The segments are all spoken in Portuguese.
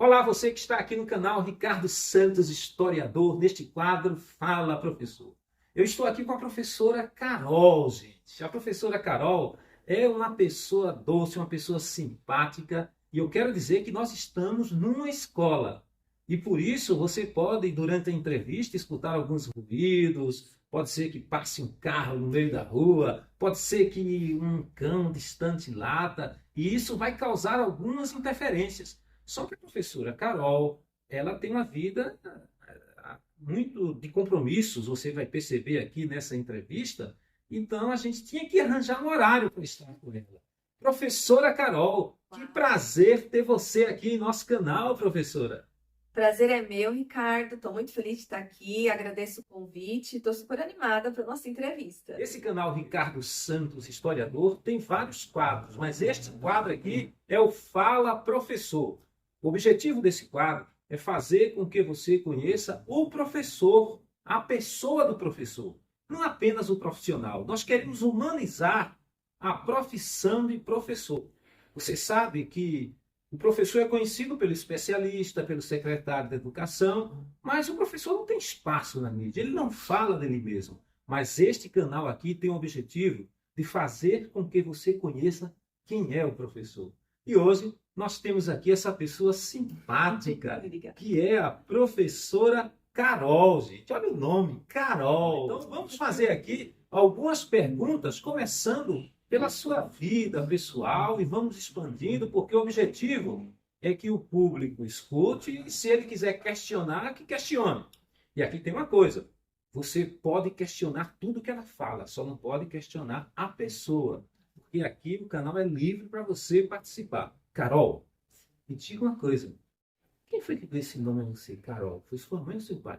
Olá, você que está aqui no canal Ricardo Santos, historiador, neste quadro Fala Professor. Eu estou aqui com a professora Carol, gente. A professora Carol é uma pessoa doce, uma pessoa simpática, e eu quero dizer que nós estamos numa escola. E por isso você pode, durante a entrevista, escutar alguns ruídos, pode ser que passe um carro no meio da rua, pode ser que um cão distante lata, e isso vai causar algumas interferências. Só que a professora Carol, ela tem uma vida muito de compromissos, você vai perceber aqui nessa entrevista. Então a gente tinha que arranjar um horário para estar com ela. Professora Carol, que prazer ter você aqui em nosso canal, professora. Prazer é meu, Ricardo. Estou muito feliz de estar aqui. Agradeço o convite. Estou super animada para a nossa entrevista. Esse canal Ricardo Santos, historiador, tem vários quadros, mas este quadro aqui é o Fala Professor. O objetivo desse quadro é fazer com que você conheça o professor, a pessoa do professor, não apenas o profissional. Nós queremos humanizar a profissão de professor. Você sabe que o professor é conhecido pelo especialista, pelo secretário de educação, mas o professor não tem espaço na mídia, ele não fala dele mesmo. Mas este canal aqui tem o objetivo de fazer com que você conheça quem é o professor. E hoje nós temos aqui essa pessoa simpática, que é a professora Carol, gente. Olha o nome, Carol. Então vamos fazer aqui algumas perguntas, começando pela sua vida pessoal, e vamos expandindo, porque o objetivo é que o público escute e, se ele quiser questionar, que questione. E aqui tem uma coisa: você pode questionar tudo que ela fala, só não pode questionar a pessoa, porque aqui o canal é livre para você participar. Carol, me diga uma coisa: quem foi que deu esse nome a você, Carol? Foi sua mãe ou seu pai?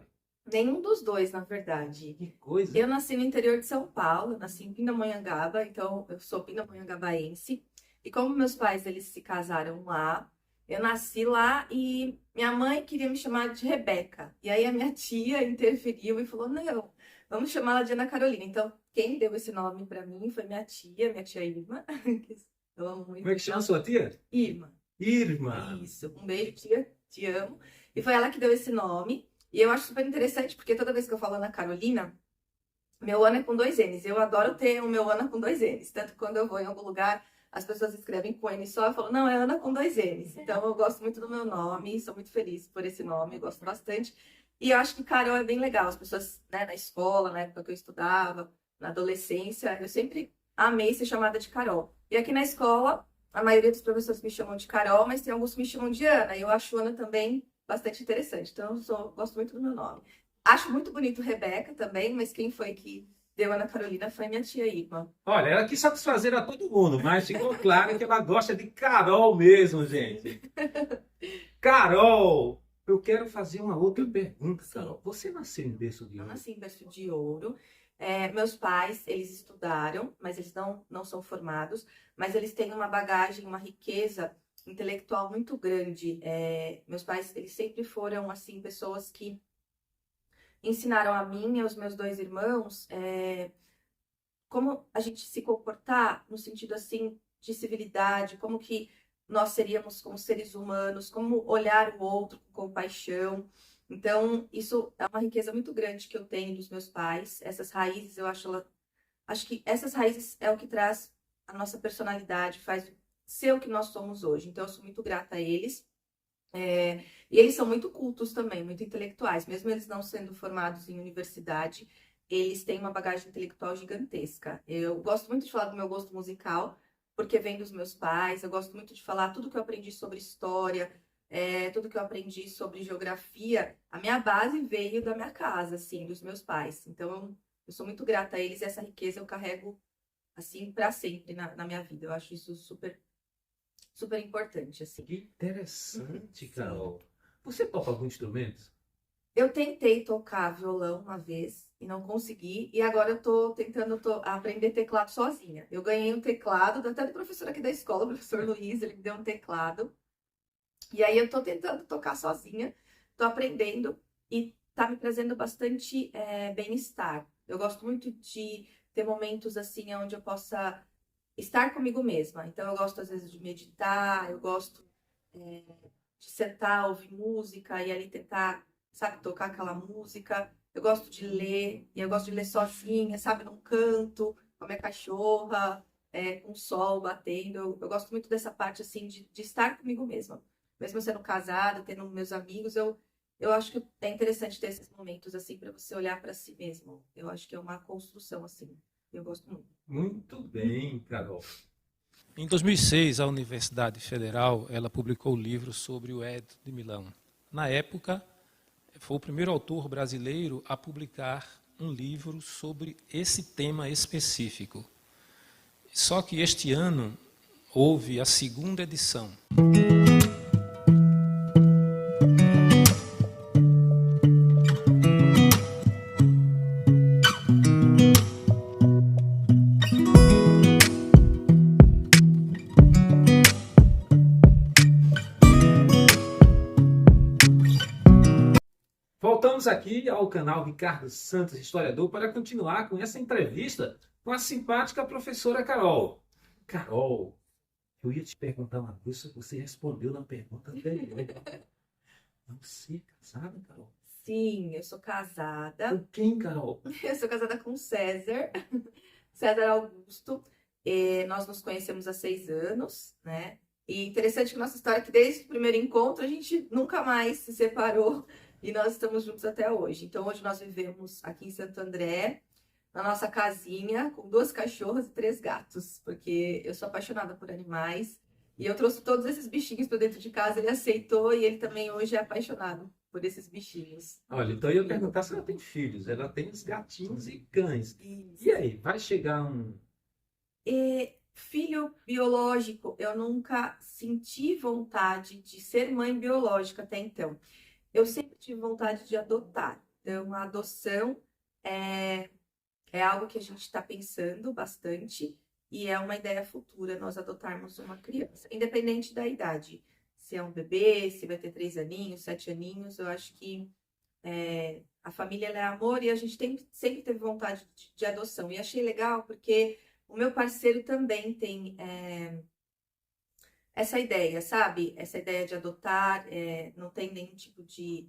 Nenhum dos dois, na verdade. Que coisa! Eu nasci no interior de São Paulo, eu nasci em Pindamonhangaba, então eu sou pindamonhangabaense. E como meus pais eles se casaram lá, eu nasci lá e minha mãe queria me chamar de Rebeca. E aí a minha tia interferiu e falou: "Não, vamos chamá-la de Ana Carolina". Então, quem deu esse nome para mim foi minha tia Irma. Que eu amo muito Como é que chama ela. sua tia? Irma. Irma. Isso, um beijo, tia, te amo. E foi ela que deu esse nome. E eu acho super interessante, porque toda vez que eu falo Ana Carolina, meu Ana é com dois N's. Eu adoro ter o meu Ana com dois N's. Tanto que quando eu vou em algum lugar, as pessoas escrevem com N só, eu falo, não, é Ana com dois N's. Então eu gosto muito do meu nome, sou muito feliz por esse nome, gosto bastante. E eu acho que Carol é bem legal. As pessoas, né, na escola, na época que eu estudava, na adolescência, eu sempre amei ser chamada de Carol. E aqui na escola, a maioria dos professores me chamam de Carol, mas tem alguns que me chamam de Ana. E eu acho Ana também bastante interessante. Então eu gosto muito do meu nome. Acho muito bonito Rebeca também, mas quem foi que deu Ana Carolina foi minha tia Irma. Olha, ela quis satisfazer a todo mundo, mas ficou claro que ela gosta de Carol mesmo, gente. Carol, eu quero fazer uma outra pergunta, Sim. Carol. Você nasceu em berço de Eu ouro? nasci em berço de ouro. Meus pais, eles estudaram, mas eles não são formados, mas eles têm uma bagagem, uma riqueza intelectual muito grande. Meus pais, eles sempre foram, assim, pessoas que ensinaram a mim e aos meus dois irmãos como a gente se comportar no sentido assim de civilidade, como que nós seríamos como seres humanos, como olhar o outro com compaixão. Então, isso é uma riqueza muito grande que eu tenho dos meus pais. Essas raízes, acho que essas raízes é o que traz a nossa personalidade, faz ser o que nós somos hoje. Então, eu sou muito grata a eles. E eles são muito cultos também, muito intelectuais, mesmo eles não sendo formados em universidade, eles têm uma bagagem intelectual gigantesca. Eu gosto muito de falar do meu gosto musical, porque vem dos meus pais, eu gosto muito de falar tudo que eu aprendi sobre história, tudo que eu aprendi sobre geografia, a minha base veio da minha casa, assim, dos meus pais. Então, eu sou muito grata a eles e essa riqueza eu carrego, assim, para sempre na minha vida. Eu acho isso super, super importante, assim. Que interessante, Sim. Carol. Você toca algum instrumento? Eu tentei tocar violão uma vez e não consegui, e agora eu tô tentando aprender teclado sozinha. Eu ganhei um teclado, até do professor aqui da escola, o professor Luiz, ele me deu um teclado, e aí eu tô tentando tocar sozinha, tô aprendendo e tá me trazendo bastante bem-estar. Eu gosto muito de ter momentos assim onde eu possa estar comigo mesma. Então eu gosto às vezes de meditar, eu gosto sentar, ouvir música e ali tentar, sabe, tocar aquela música. Eu gosto de ler, e eu gosto de ler sozinha, sabe, num canto, com a minha cachorra, com o sol batendo. Eu gosto muito dessa parte, assim, de estar comigo mesma. Mesmo sendo casada, tendo meus amigos, eu acho que é interessante ter esses momentos, assim, para você olhar para si mesmo. Eu acho que é uma construção, assim. Eu gosto muito. Muito bem, Carol. Em 2006, a Universidade Federal ela publicou o livro sobre o Édito de Milão. Na época, foi o primeiro autor brasileiro a publicar um livro sobre esse tema específico. Só que este ano houve a segunda edição. Voltamos aqui ao canal Ricardo Santos Historiador para continuar com essa entrevista com a simpática professora Carol. Carol, eu ia te perguntar uma coisa, você respondeu na pergunta anterior. Você é casada, Carol? Sim, eu sou casada. Com quem, Carol? Eu sou casada com o César, César Augusto. Nós nos conhecemos há 6 anos, né? E interessante que nossa história é que desde o primeiro encontro a gente nunca mais se separou e nós estamos juntos até hoje. Então hoje nós vivemos aqui em Santo André, na nossa casinha, com 2 cachorras e 3 gatos, porque eu sou apaixonada por animais e eu trouxe todos esses bichinhos para dentro de casa, ele aceitou e ele também hoje é apaixonado por esses bichinhos. Olha, então eu ia perguntar se ela tem filhos. Ela tem os gatinhos e cães. Isso. E aí, vai chegar um... Filho biológico, eu nunca senti vontade de ser mãe biológica até então. Eu sempre tive vontade de adotar. Então, a adoção é algo que a gente está pensando bastante e é uma ideia futura nós adotarmos uma criança, independente da idade. Se é um bebê, se vai ter 3 aninhos, 7 aninhos, eu acho que a família ela é amor e a gente sempre teve vontade de adoção. E achei legal porque o meu parceiro também tem essa ideia, sabe? Essa ideia de adotar, não tem nenhum tipo de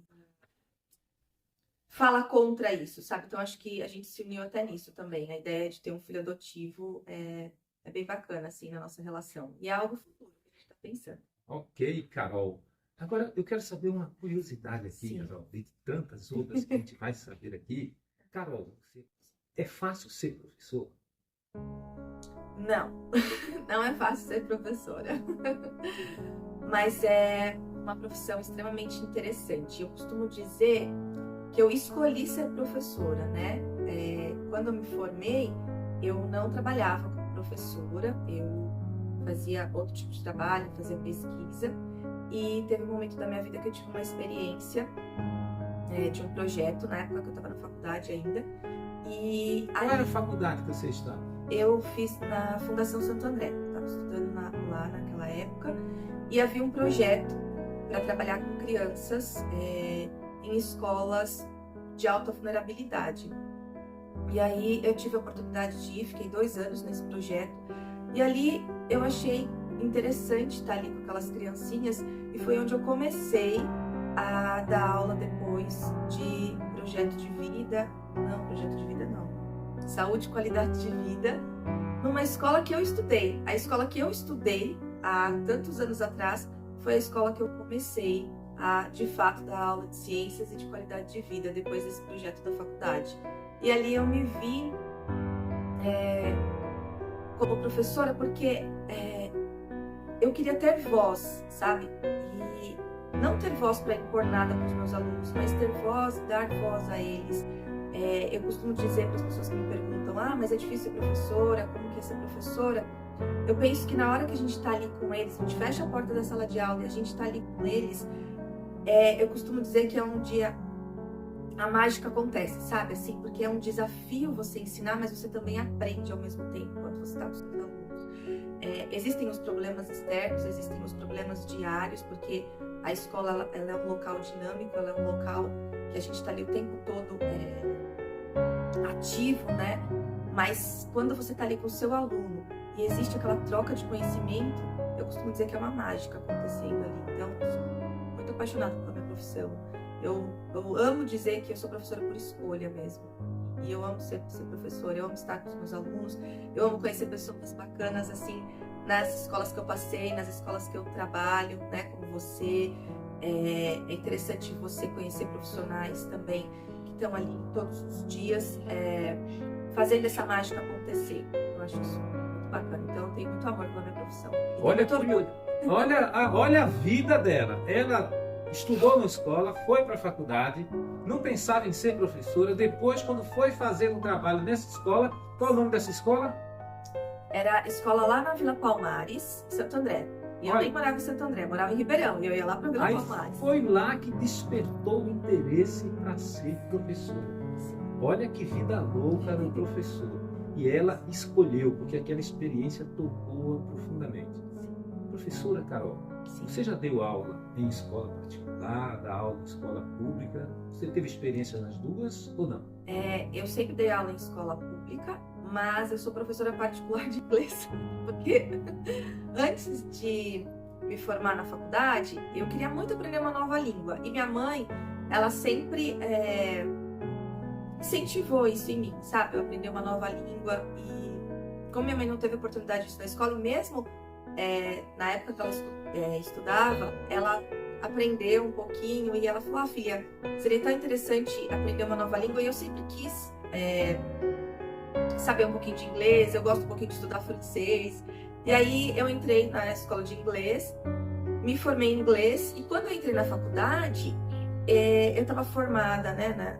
fala contra isso, sabe? Então acho que a gente se uniu até nisso também. A ideia de ter um filho adotivo é bem bacana, assim, na nossa relação. E é algo futuro que a gente está pensando. Ok, Carol. Agora, eu quero saber uma curiosidade aqui, Sim. Carol, de tantas outras que a gente vai saber aqui. Carol, é fácil ser professor? Não, não é fácil ser professora, mas é uma profissão extremamente interessante. Eu costumo dizer que eu escolhi ser professora, né? Quando eu me formei, eu não trabalhava como professora, eu fazia outro tipo de trabalho, fazia pesquisa, e teve um momento da minha vida que eu tive uma experiência de um projeto, na época que eu estava na faculdade ainda. E Qual era a faculdade que você estava? Eu fiz na Fundação Santo André, estava estudando lá naquela época, e havia um projeto para trabalhar com crianças em escolas de alta vulnerabilidade. E aí eu tive a oportunidade de ir, fiquei 2 anos nesse projeto, e ali eu achei interessante estar ali com aquelas criancinhas, e foi onde eu comecei a dar aula depois de projeto de vida, saúde e qualidade de vida, numa escola que eu estudei. A escola que eu estudei há tantos anos atrás foi a escola que eu comecei a, de fato, dar aula de ciências e de qualidade de vida depois desse projeto da faculdade. E ali eu me vi como professora porque eu queria ter voz, sabe? E não ter voz para impor nada para os meus alunos, mas ter voz, dar voz a eles. Eu costumo dizer para as pessoas que me perguntam, mas é difícil ser professora, como que é ser professora? Eu penso que na hora que a gente está ali com eles, a gente fecha a porta da sala de aula e a gente está ali com eles, eu costumo dizer que é um dia a mágica acontece, sabe? Assim, porque é um desafio você ensinar, mas você também aprende ao mesmo tempo quando você está com os seus alunos. Existem os problemas externos, existem os problemas diários, porque a escola ela é um local dinâmico, ela é um local que a gente está ali o tempo todo ativo, né? Mas quando você está ali com o seu aluno e existe aquela troca de conhecimento, eu costumo dizer que é uma mágica acontecendo ali. Então, apaixonada pela minha profissão. Eu amo dizer que eu sou professora por escolha mesmo. E eu amo ser professora, eu amo estar com os meus alunos, eu amo conhecer pessoas bacanas, assim, nas escolas que eu passei, nas escolas que eu trabalho, né, como você. É interessante você conhecer profissionais também que estão ali todos os dias fazendo essa mágica acontecer. Eu acho isso muito bacana. Então, eu tenho muito amor pela minha profissão. E Olha, muito orgulho. olha a vida dela. Ela estudou na escola, foi para a faculdade, não pensava em ser professora. Depois, quando foi fazer um trabalho nessa escola, qual é o nome dessa escola? Era escola lá na Vila Palmares, Santo André. E eu Olha. nem morava em Santo André, eu morava em Ribeirão. E eu ia lá para Vila Aí Palmares. foi lá que despertou o interesse para ser professora. Olha que vida louca do professor. E ela escolheu, porque aquela experiência tocou profundamente. Professora Carol, você já deu aula em escola particular, dá aula em escola pública? Você teve experiência nas duas ou não? Eu sempre dei aula em escola pública, mas eu sou professora particular de inglês. Porque antes de me formar na faculdade, eu queria muito aprender uma nova língua. E minha mãe, ela sempre incentivou isso em mim, sabe? Eu aprender uma nova língua. E como minha mãe não teve oportunidade disso na escola, e mesmo na época que ela estudava, ela aprendeu um pouquinho e ela falou: filha, seria tão interessante aprender uma nova língua. E eu sempre quis saber um pouquinho de inglês, eu gosto um pouquinho de estudar francês. E aí eu entrei na escola de inglês, me formei em inglês, e quando eu entrei na faculdade, eu estava formada, né,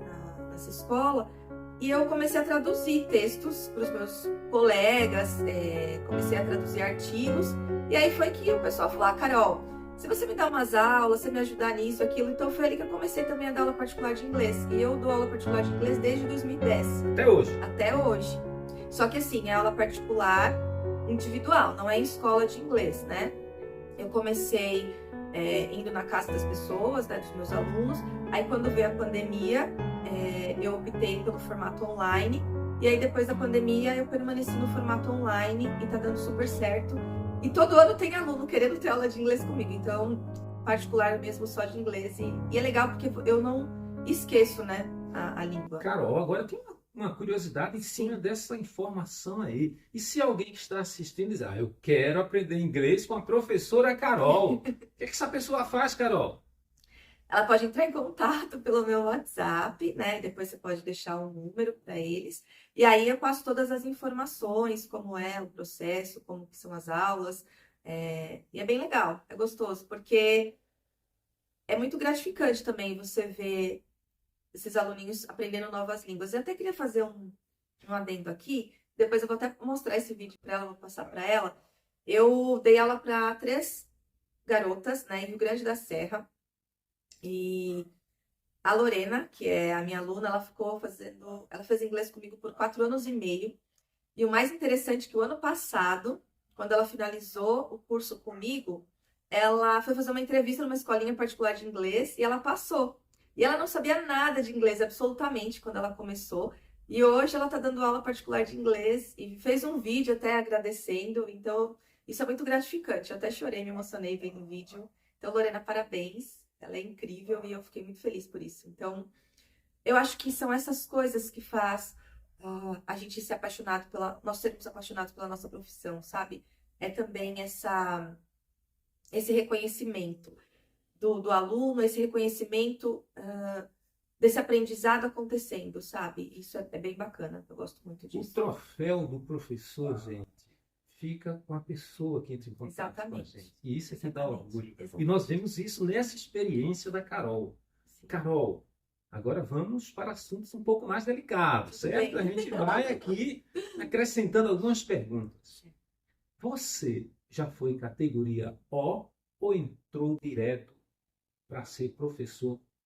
nessa escola, e eu comecei a traduzir textos para os meus colegas, comecei a traduzir artigos, e aí foi que o pessoal falou: Carol, se você me dá umas aulas, você me ajudar nisso, aquilo. Então foi ali que eu comecei também a dar aula particular de inglês. E eu dou aula particular de inglês desde 2010. Até hoje? Até hoje. Só que assim, é aula particular individual, não é escola de inglês, né? Eu comecei indo na casa das pessoas, né, dos meus alunos. Aí quando veio a pandemia, eu optei pelo formato online. E aí depois da pandemia eu permaneci no formato online e tá dando super certo. E todo ano tem aluno querendo ter aula de inglês comigo. Então, particular mesmo, só de inglês. E é legal porque eu não esqueço, né, a língua. Carol, agora tem uma curiosidade em cima dessa informação aí. E se alguém que está assistindo diz: eu quero aprender inglês com a professora Carol. O que essa pessoa faz, Carol? Ela pode entrar em contato pelo meu WhatsApp, né? Depois você pode deixar um número para eles. E aí eu passo todas as informações, como é o processo, como que são as aulas. E é bem legal, é gostoso, porque é muito gratificante também você ver esses aluninhos aprendendo novas línguas. Eu até queria fazer um adendo aqui. Depois eu vou até mostrar esse vídeo para ela, vou passar para ela. Eu dei aula para 3 garotas, né, em Rio Grande da Serra. E a Lorena, que é a minha aluna, ela fez inglês comigo por 4 anos e meio. E o mais interessante é que o ano passado, quando ela finalizou o curso comigo, ela foi fazer uma entrevista numa escolinha particular de inglês e ela passou. E ela não sabia nada de inglês, absolutamente, quando ela começou. E hoje ela está dando aula particular de inglês e fez um vídeo até agradecendo. Então, isso é muito gratificante. Eu até chorei, me emocionei vendo o vídeo. Então, Lorena, parabéns. Ela é incrível e eu fiquei muito feliz por isso. Então, eu acho que são essas coisas que faz a gente ser apaixonado nós sermos apaixonados pela nossa profissão, sabe? É também esse reconhecimento do aluno, esse reconhecimento desse aprendizado acontecendo, sabe? Isso é bem bacana, eu gosto muito disso. O troféu do professor, gente, fica com a pessoa que entra em contato com a gente. E isso é que dá orgulho. E nós vemos isso nessa experiência da Carol. Sim. Carol, agora vamos para assuntos um pouco mais delicados, certo? Bem. A gente vai aqui acrescentando algumas perguntas. Você já foi categoria O ou entrou direto para ser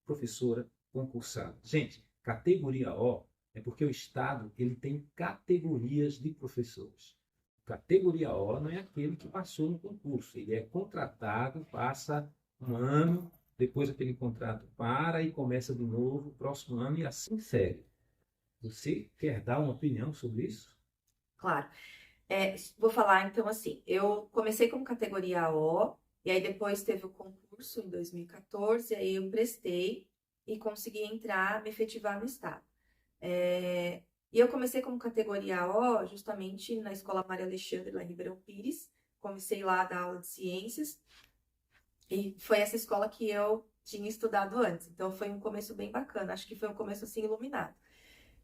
professora concursada? Gente, categoria O é porque o Estado ele tem categorias de professores. Categoria O não é aquele que passou no concurso. Ele é contratado, passa um ano, depois aquele contrato para e começa de novo, próximo ano, e assim segue. Você quer dar uma opinião sobre isso? Claro. Vou falar, então, assim, eu comecei como categoria O, E aí depois teve o concurso em 2014, aí eu prestei e consegui entrar, me efetivar no estado. E eu comecei como categoria O, justamente na Escola Maria Alexandre, lá em Ribeirão Pires. Comecei lá a dar aula de ciências. E foi essa escola que eu tinha estudado antes. Então foi um começo bem bacana. Acho que foi um começo assim iluminado.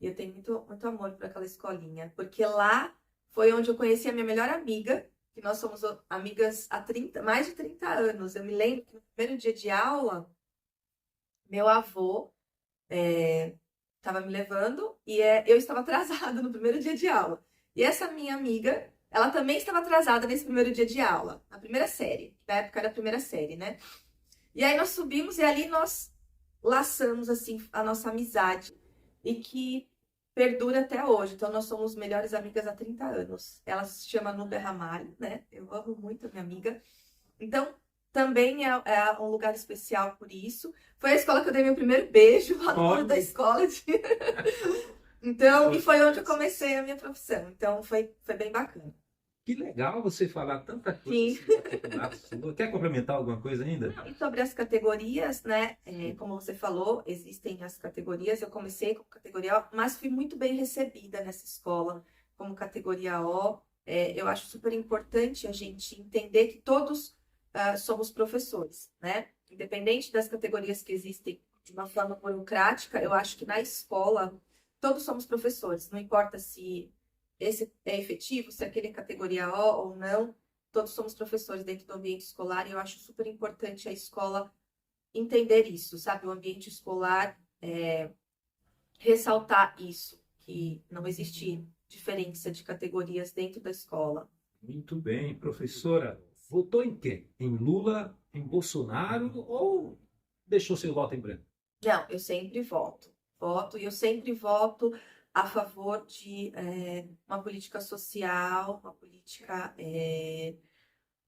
E eu tenho muito, muito amor por aquela escolinha. Porque lá foi onde eu conheci a minha melhor amiga, que nós somos amigas há mais de 30 anos. Eu me lembro que no primeiro dia de aula, meu avô estava me levando e eu estava atrasada no primeiro dia de aula. E essa minha amiga, ela também estava atrasada nesse primeiro dia de aula, na primeira série. Na época era a primeira série, né? E aí nós subimos e ali nós laçamos, assim, a nossa amizade. E que perdura até hoje. Então nós somos melhores amigas há 30 anos. Ela se chama Núbia Ramalho, né? Eu amo muito a minha amiga. Então, também é um lugar especial por isso. Foi a escola que eu dei meu primeiro beijo, lá no muro da escola. Então, e foi onde eu comecei a minha profissão. Então, foi bem bacana. Que legal você falar tanta coisa. Sim. Quer complementar alguma coisa ainda? Não, e sobre as categorias, né? Como você falou, existem as categorias. Eu comecei com categoria O, mas fui muito bem recebida nessa escola como categoria O. Eu acho super importante a gente entender que todos somos professores, né? Independente das categorias que existem de uma forma burocrática, eu acho que na escola todos somos professores. Não importa se esse é efetivo, se aquele é categoria O ou não, todos somos professores dentro do ambiente escolar e eu acho super importante a escola entender isso, sabe? O ambiente escolar ressaltar isso, que não existe diferença de categorias dentro da escola. Muito bem, professora. Votou em quem? Em Lula, em Bolsonaro ou deixou seu voto em branco? Não, eu sempre voto. E eu sempre voto a favor de uma política social, uma política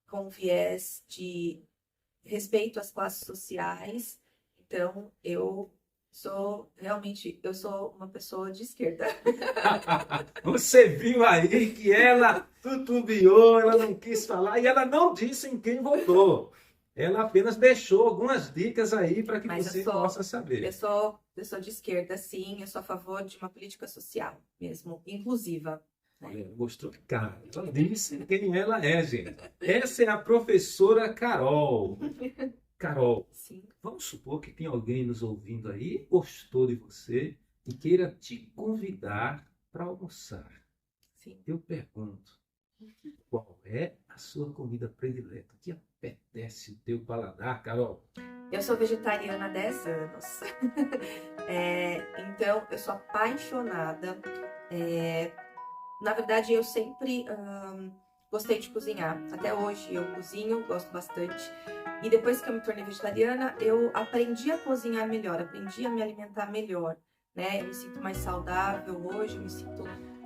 com viés de respeito às classes sociais. Então, eu sou uma pessoa de esquerda. Você viu aí que ela tutubiou, ela não quis falar e ela não disse em quem votou. Ela apenas deixou algumas dicas aí para que você possa saber. Eu sou de esquerda, sim. Eu sou a favor de uma política social mesmo, inclusiva. Olha, mostrou que cara. Ela disse quem ela é, gente. Essa é a professora Carol. Carol, sim. Vamos supor que tem alguém nos ouvindo aí, gostou de você e queira te convidar para almoçar. Sim. Eu pergunto, qual é a sua comida predileta? O que apetece o teu paladar, Carol? Eu sou vegetariana há 10 anos. Então, eu sou apaixonada. Na verdade, eu sempre gostei de cozinhar. Até hoje eu cozinho, gosto bastante. E depois que eu me tornei vegetariana, eu aprendi a cozinhar melhor, aprendi a me alimentar melhor, né? Eu me sinto mais saudável hoje, eu me sinto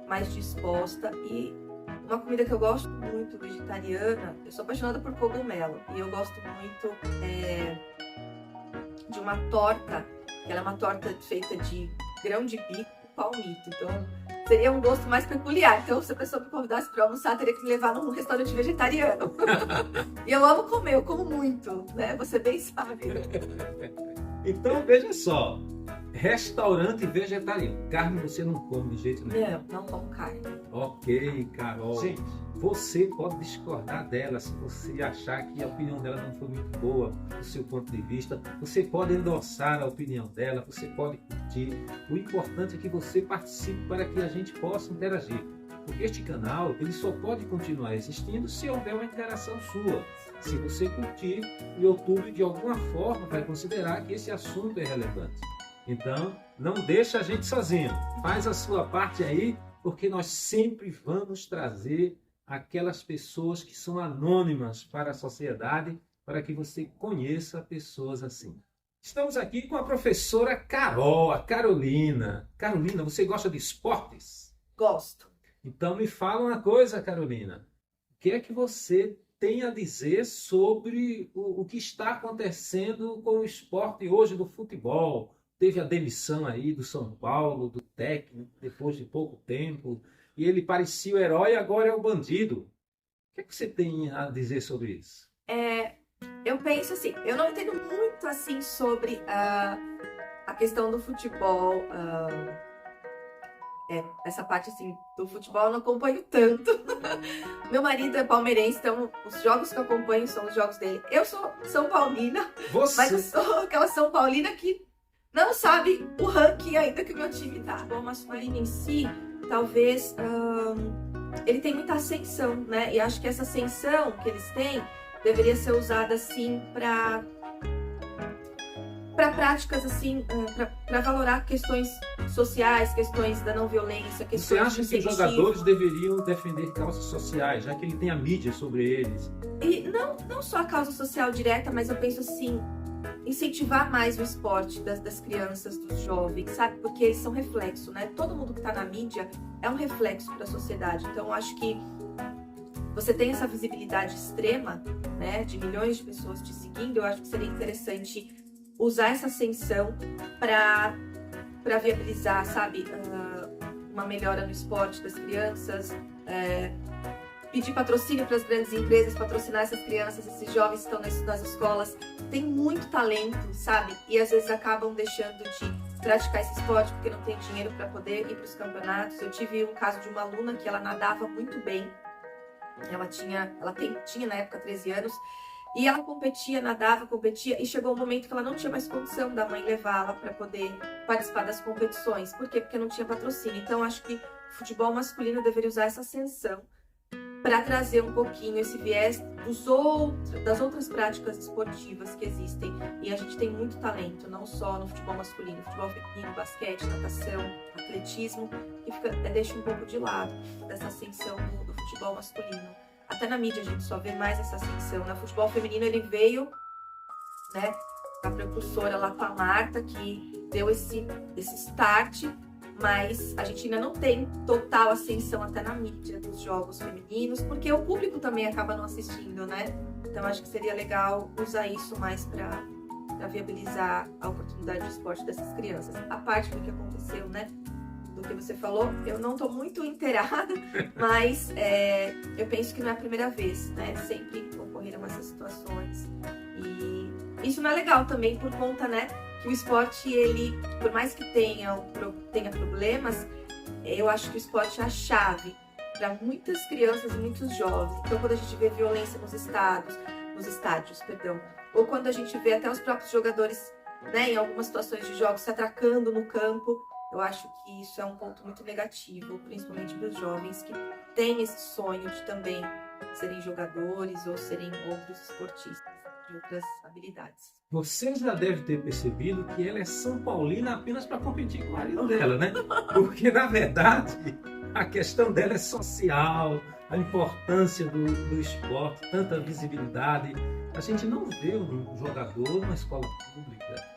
mais disposta. E uma comida que eu gosto muito, vegetariana, eu sou apaixonada por cogumelo. E eu gosto muito de uma torta, que ela é uma torta feita de grão de bico e palmito. Então, seria um gosto mais peculiar. Então, se a pessoa me convidasse para almoçar, teria que me levar num restaurante vegetariano. E eu amo comer, eu como muito, né? Você bem sabe. Então, veja só. Restaurante vegetariano. Carne você não come de jeito nenhum. Não como carne. Ok, Carol. Gente, você pode discordar dela se você achar que a opinião dela não foi muito boa do seu ponto de vista. Você pode endossar a opinião dela, você pode curtir. O importante é que você participe para que a gente possa interagir. Porque este canal ele só pode continuar existindo se houver uma interação sua. Se você curtir, o YouTube de alguma forma vai considerar que esse assunto é relevante. Então, não deixa a gente sozinho. Faz a sua parte aí, porque nós sempre vamos trazer aquelas pessoas que são anônimas para a sociedade, para que você conheça pessoas assim. Estamos aqui com a professora Carol, a Carolina. Carolina, você gosta de esportes? Gosto. Então me fala uma coisa, Carolina. O que é que você tem a dizer sobre o que está acontecendo com o esporte hoje do futebol? Teve a demissão aí do São Paulo, do técnico, depois de pouco tempo. E ele parecia o herói, agora é o bandido. O que é que você tem a dizer sobre isso? Eu penso assim, eu não entendo muito assim sobre a questão do futebol, essa parte assim do futebol eu não acompanho tanto. Meu marido é palmeirense, então os jogos que eu acompanho são os jogos dele. Eu sou São Paulina, mas eu sou aquela São Paulina que não sabe o ranking ainda que o meu time tá. O futebol masculino em si, talvez ele tem muita ascensão, né? E acho que essa ascensão que eles têm deveria ser usada assim para práticas assim, para valorar questões sociais, questões da não violência, questões Você acha de que os incentivo. jogadores deveriam defender causas sociais, já que ele tem a mídia sobre eles? E não só a causa social direta, mas eu penso assim, incentivar mais o esporte das crianças, dos jovens, sabe? Porque eles são reflexo, né? Todo mundo que tá na mídia é um reflexo para a sociedade. Então, eu acho que você tem essa visibilidade extrema, né? De milhões de pessoas te seguindo, eu acho que seria interessante usar essa ascensão para viabilizar, sabe? Uma melhora no esporte das crianças, pedir patrocínio para as grandes empresas, patrocinar essas crianças, esses jovens que estão nas escolas, tem muito talento, sabe? E às vezes acabam deixando de praticar esse esporte porque não tem dinheiro para poder ir para os campeonatos. Eu tive um caso de uma aluna que ela nadava muito bem, ela tinha na época 13 anos, e ela nadava, competia, e chegou um momento que ela não tinha mais condição da mãe levá-la para poder participar das competições. Por quê? Porque não tinha patrocínio. Então, acho que o futebol masculino deveria usar essa ascensão para trazer um pouquinho esse viés das outras práticas esportivas que existem. E a gente tem muito talento, não só no futebol masculino, futebol feminino, basquete, natação, atletismo, que deixa um pouco de lado dessa ascensão do futebol masculino. Até na mídia a gente só vê mais essa ascensão. No futebol feminino ele veio, né, a precursora lá com a Marta, que deu esse start, mas a gente ainda não tem total ascensão até na mídia dos jogos femininos, porque o público também acaba não assistindo, né? Então acho que seria legal usar isso mais para viabilizar a oportunidade de esporte dessas crianças. A parte do que aconteceu, né? Do que você falou, eu não tô muito inteirada, mas eu penso que não é a primeira vez, né? Sempre ocorreram essas situações. E isso não é legal também por conta, né? Que o esporte, ele, por mais que tenha problemas, eu acho que o esporte é a chave para muitas crianças e muitos jovens. Então, quando a gente vê violência nos estádios, ou quando a gente vê até os próprios jogadores, né, em algumas situações de jogos se atracando no campo, eu acho que isso é um ponto muito negativo, principalmente para os jovens que têm esse sonho de também serem jogadores ou serem outros esportistas de outras habilidades. Você já deve ter percebido que ela é São Paulina apenas para competir com o marido dela, né? Porque, na verdade, a questão dela é social, a importância do esporte, tanta visibilidade. A gente não vê um jogador numa escola pública.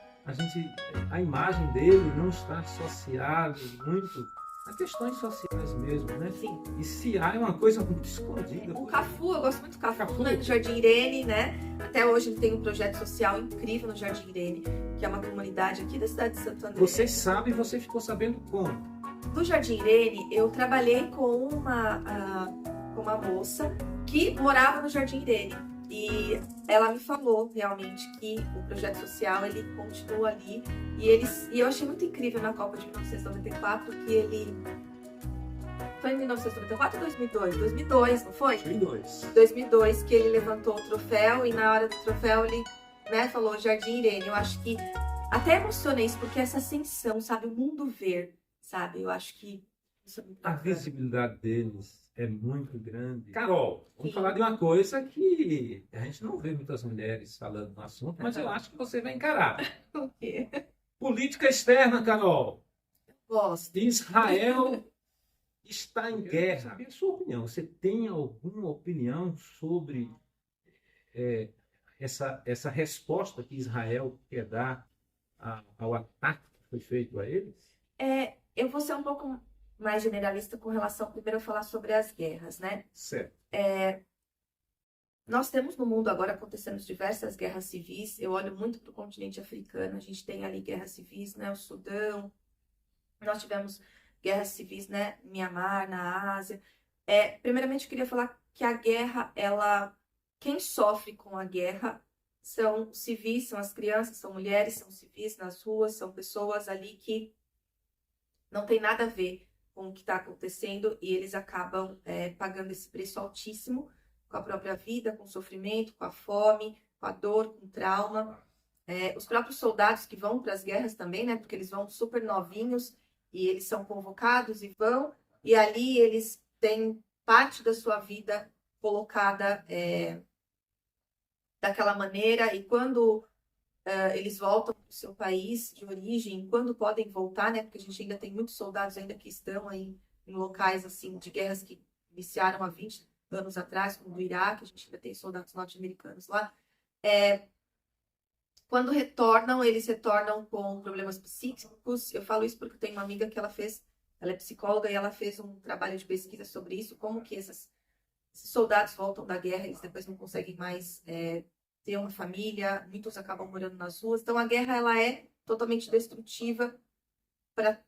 A imagem dele não está associada muito a questões sociais mesmo, né? Sim. E se há é uma coisa muito escondida. O Cafu, eu gosto muito do Cafu, né? Do Jardim Irene, né? Até hoje ele tem um projeto social incrível no Jardim Irene, que é uma comunidade aqui da cidade de Santo André. Você sabe, você ficou sabendo como? Do Jardim Irene, eu trabalhei com uma moça que morava no Jardim Irene. E ela me falou realmente que o projeto social ele continua ali e eu achei muito incrível na Copa de 1994 que ele foi em 1994 ou 2002? 2002, não foi? 2002 que ele levantou o troféu e na hora do troféu ele, né, falou Jardim Irene. Eu acho que até emocionei isso porque essa ascensão, sabe, o mundo ver, sabe? Eu acho que isso é muito a bacana. visibilidade deles é muito grande. Carol, vamos falar de uma coisa que a gente não vê muitas mulheres falando no assunto, mas eu acho que você vai encarar. O quê? Política externa, Carol. Gosto. Israel está em guerra. A sua opinião, você tem alguma opinião sobre essa resposta que Israel quer dar ao ataque que foi feito a eles? Eu vou ser um pouco mais generalista com relação, primeiro, a falar sobre as guerras, né? Certo. Nós temos no mundo agora acontecendo diversas guerras civis. Eu olho muito para o continente africano, a gente tem ali guerras civis, né? O Sudão, nós tivemos guerras civis, né? Mianmar, na Ásia. Primeiramente, eu queria falar que a guerra, quem sofre com a guerra são civis, são as crianças, são mulheres, são civis nas ruas, são pessoas ali que não tem nada a ver com o que está acontecendo e eles acabam pagando esse preço altíssimo com a própria vida, com o sofrimento, com a fome, com a dor, com o trauma. Os próprios soldados que vão para as guerras também, né? Porque eles vão super novinhos e eles são convocados e vão, e ali eles têm parte da sua vida colocada daquela maneira, e quando eles voltam para o seu país de origem, quando podem voltar, né? Porque a gente ainda tem muitos soldados ainda que estão aí em locais assim de guerras que iniciaram há 20 anos atrás, como o Iraque, a gente ainda tem soldados norte-americanos lá. Quando retornam, eles retornam com problemas psíquicos. Eu falo isso porque eu tenho uma amiga que ela é psicóloga e ela fez um trabalho de pesquisa sobre isso, como que esses soldados voltam da guerra, eles depois não conseguem mais ter uma família, muitos acabam morando nas ruas. Então a guerra ela é totalmente destrutiva para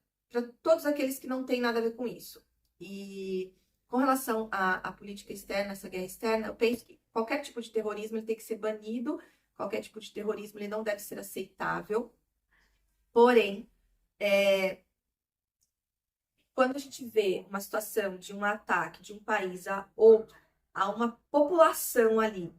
todos aqueles que não têm nada a ver com isso. E com relação à política externa, essa guerra externa, eu penso que qualquer tipo de terrorismo ele tem que ser banido. Qualquer tipo de terrorismo ele não deve ser aceitável. Porém, quando a gente vê uma situação de um ataque de um país a outro, a uma população ali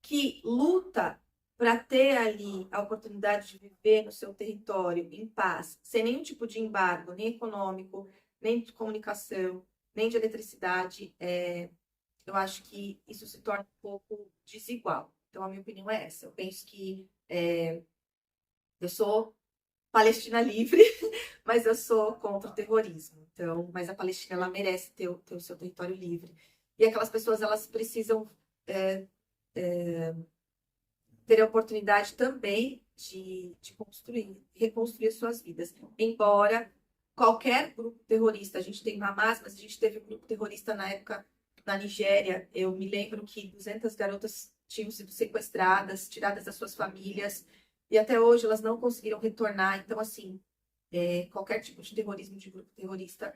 que luta para ter ali a oportunidade de viver no seu território em paz, sem nenhum tipo de embargo, nem econômico, nem de comunicação, nem de eletricidade, eu acho que isso se torna um pouco desigual. Então, a minha opinião é essa. Eu penso que eu sou Palestina livre, mas eu sou contra o terrorismo. Então, mas a Palestina ela merece ter o seu território livre. E aquelas pessoas elas precisam ter a oportunidade também de reconstruir suas vidas. Embora qualquer grupo terrorista, a gente tem Hamas, mas a gente teve um grupo terrorista na época na Nigéria. Eu me lembro que 200 garotas tinham sido sequestradas, tiradas das suas famílias, e até hoje elas não conseguiram retornar. Então, assim, qualquer tipo de terrorismo de grupo terrorista,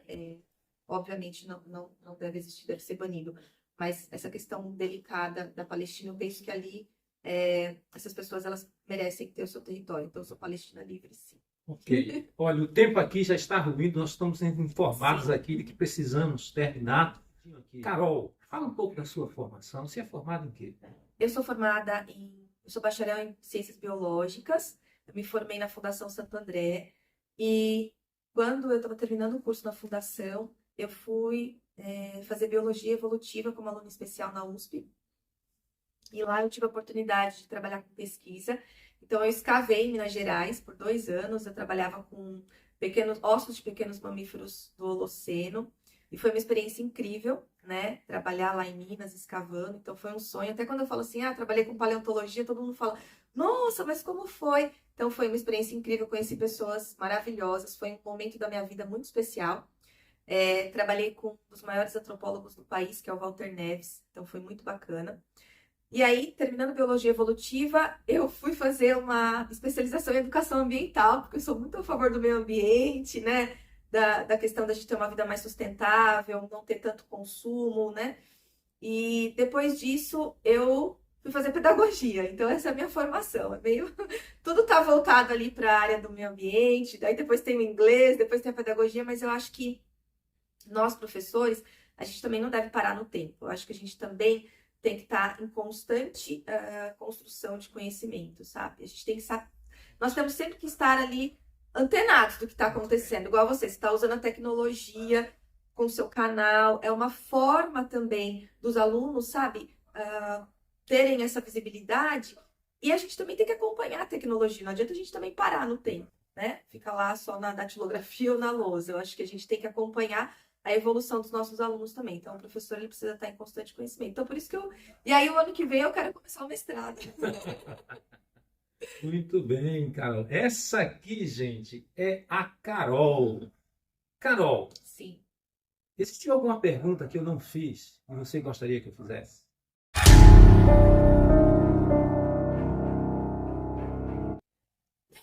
obviamente, não deve existir, deve ser banido. Mas essa questão delicada da Palestina, eu penso que ali essas pessoas elas merecem ter o seu território. Então, eu sou Palestina livre, sim. Ok. Olha, o tempo aqui já está ruindo, nós estamos sendo informados aqui de que precisamos terminar. Carol, fala um pouco da sua formação. Você é formada em quê? Eu sou formada eu sou bacharel em Ciências Biológicas, eu me formei na Fundação Santo André, e quando eu estava terminando o curso na Fundação, eu fui fazer Biologia Evolutiva como aluna especial na USP, e lá eu tive a oportunidade de trabalhar com pesquisa. Então eu escavei em Minas Gerais por 2 anos, eu trabalhava com ossos de pequenos mamíferos do Holoceno, e foi uma experiência incrível, né? Trabalhar lá em Minas, escavando. Então foi um sonho. Até quando eu falo assim, trabalhei com paleontologia, todo mundo fala, nossa, mas como foi? Então foi uma experiência incrível, conheci pessoas maravilhosas, foi um momento da minha vida muito especial. Trabalhei com um dos maiores antropólogos do país, que é o Walter Neves, então foi muito bacana. E aí, terminando Biologia Evolutiva, eu fui fazer uma especialização em Educação Ambiental, porque eu sou muito a favor do meio ambiente, né? Da questão da gente ter uma vida mais sustentável, não ter tanto consumo, né? E depois disso, eu fui fazer pedagogia. Então, essa é a minha formação. Tudo tá voltado ali para a área do meio ambiente, daí depois tem o inglês, depois tem a pedagogia, mas eu acho que nós, professores, a gente também não deve parar no tempo. Eu acho que a gente também tem que estar em constante construção de conhecimento, sabe? A gente tem que nós temos sempre que estar ali antenados do que está acontecendo, igual você está usando a tecnologia com o seu canal, é uma forma também dos alunos, sabe, terem essa visibilidade, e a gente também tem que acompanhar a tecnologia, não adianta a gente também parar no tempo, né, ficar lá só na datilografia ou na lousa. Eu acho que a gente tem que acompanhar a evolução dos nossos alunos também, então o professor ele precisa estar em constante conhecimento, então por isso que e aí o ano que vem eu quero começar o mestrado. Muito bem, Carol. Essa aqui, gente, é a Carol. Carol. Sim. Existiu alguma pergunta que eu não fiz e você gostaria que eu fizesse?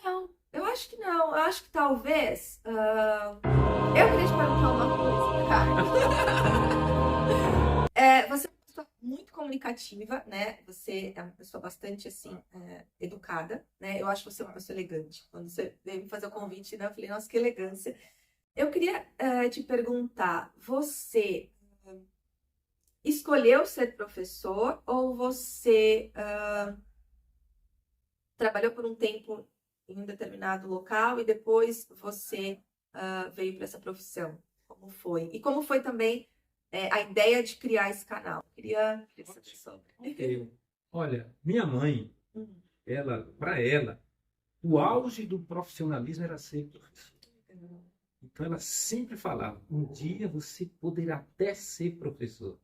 Não, eu acho que não. Eu acho que talvez... Eu queria te perguntar uma coisa, cara. Você é uma pessoa muito comunicativa, né? Você é uma pessoa bastante, assim, educada, né? Eu acho você uma pessoa elegante. Quando você veio me fazer o convite, né? Eu falei, nossa, que elegância. Eu queria te perguntar, você escolheu ser professor ou você trabalhou por um tempo em um determinado local e depois você veio para essa profissão? Como foi? E como foi também a ideia de criar esse canal? Queria saber sobre. Olha, minha mãe, para ela, o auge do profissionalismo era ser professor. Então ela sempre falava, um dia você poderá até ser professor.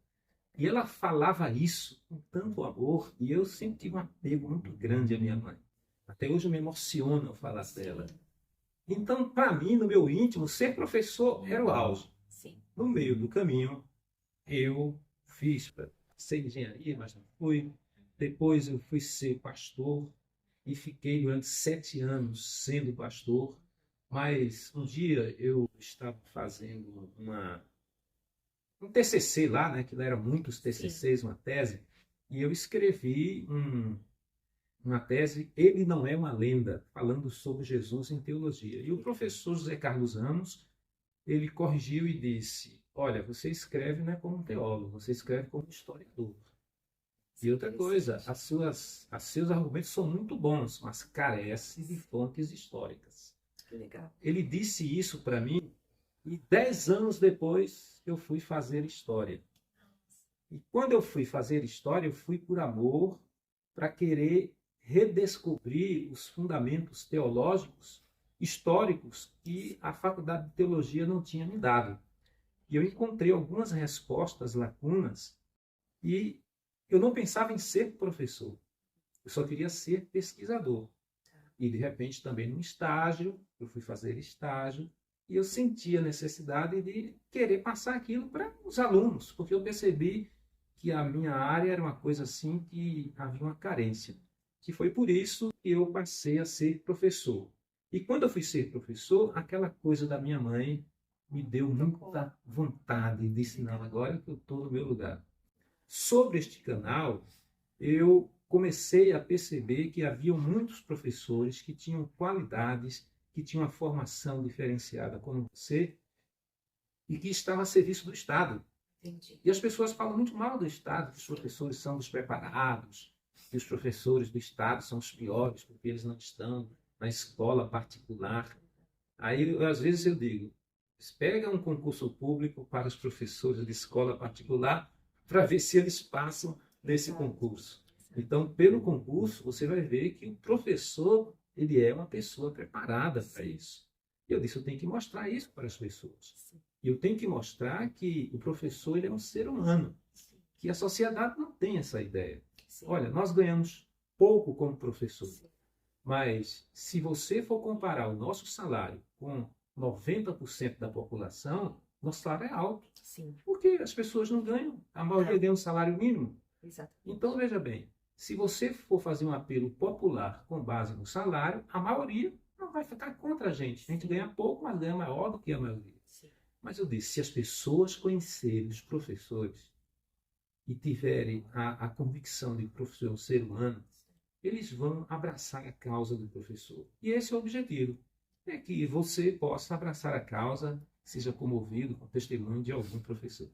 E ela falava isso com tanto amor, e eu sempre tive um apego muito grande à minha mãe. Até hoje eu me emociono ao falar dela. Então, para mim, no meu íntimo, ser professor era o auge. Sim. No meio do caminho, eu fiz para ser engenharia, mas não fui. Depois eu fui ser pastor e fiquei durante 7 anos sendo pastor. Mas um dia eu estava fazendo um TCC lá, né, que eram muitos TCCs, uma tese, e eu escrevi uma tese, Ele Não É Uma Lenda, falando sobre Jesus em teologia. E o professor José Carlos Ramos, ele corrigiu e disse, olha, você escreve não é como um teólogo, você escreve como um historiador. E outra coisa, seus argumentos são muito bons, mas carecem de fontes históricas. Que legal. Ele disse isso para mim e 10 anos depois eu fui fazer história. E quando eu fui fazer história, eu fui por amor, para querer redescobrir os fundamentos teológicos, históricos, que a Faculdade de Teologia não tinha me dado. E eu encontrei algumas respostas, lacunas, e eu não pensava em ser professor. Eu só queria ser pesquisador. E, de repente, também num estágio, eu fui fazer estágio, e eu senti a necessidade de querer passar aquilo para os alunos, porque eu percebi que a minha área era uma coisa assim que havia uma carência. Que foi por isso que eu passei a ser professor. E quando eu fui ser professor, aquela coisa da minha mãe me deu muita vontade de ensinar agora que eu estou no meu lugar. Sobre este canal, eu comecei a perceber que havia muitos professores que tinham qualidades, que tinham uma formação diferenciada como você, e que estavam a serviço do Estado. Entendi. E as pessoas falam muito mal do Estado, que os professores são despreparados, que os professores do Estado são os piores, porque eles não estão na escola particular. Aí, às vezes, eu digo, pega um concurso público para os professores de escola particular para ver se eles passam nesse concurso. Então, pelo concurso, você vai ver que o professor ele é uma pessoa preparada para isso. E eu disse, eu tenho que mostrar isso para as pessoas. E eu tenho que mostrar que o professor ele é um ser humano, que a sociedade não tem essa ideia. Olha, nós ganhamos pouco como professor, mas se você for comparar o nosso salário com 90% da população, nosso salário é alto. Sim. Porque as pessoas não ganham, a maioria ganha um salário mínimo. Exato. Então, veja bem, se você for fazer um apelo popular com base no salário, a maioria não vai ficar contra a gente. A gente ganha pouco, mas ganha maior do que a maioria. Sim. Mas eu disse, se as pessoas conhecerem os professores e tiverem a convicção de que o professor é um ser humano, eles vão abraçar a causa do professor. E esse é o objetivo, é que você possa abraçar a causa, seja comovido com o testemunho de algum professor.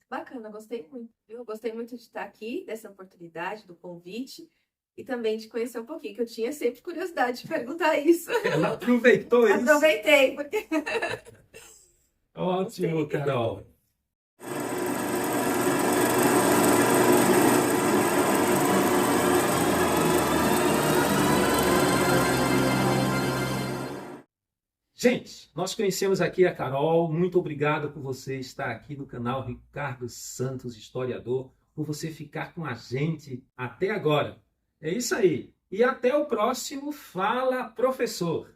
Bacana, gostei muito. Eu gostei muito de estar aqui, dessa oportunidade, do convite, e também de conhecer um pouquinho, que eu tinha sempre curiosidade de perguntar isso. Ela aproveitou isso. Aproveitei, porque... Ótimo, Carol. Gente, nós conhecemos aqui a Carol. Muito obrigado por você estar aqui no canal Ricardo Santos Historiador, por você ficar com a gente até agora. É isso aí. E até o próximo Fala Professor.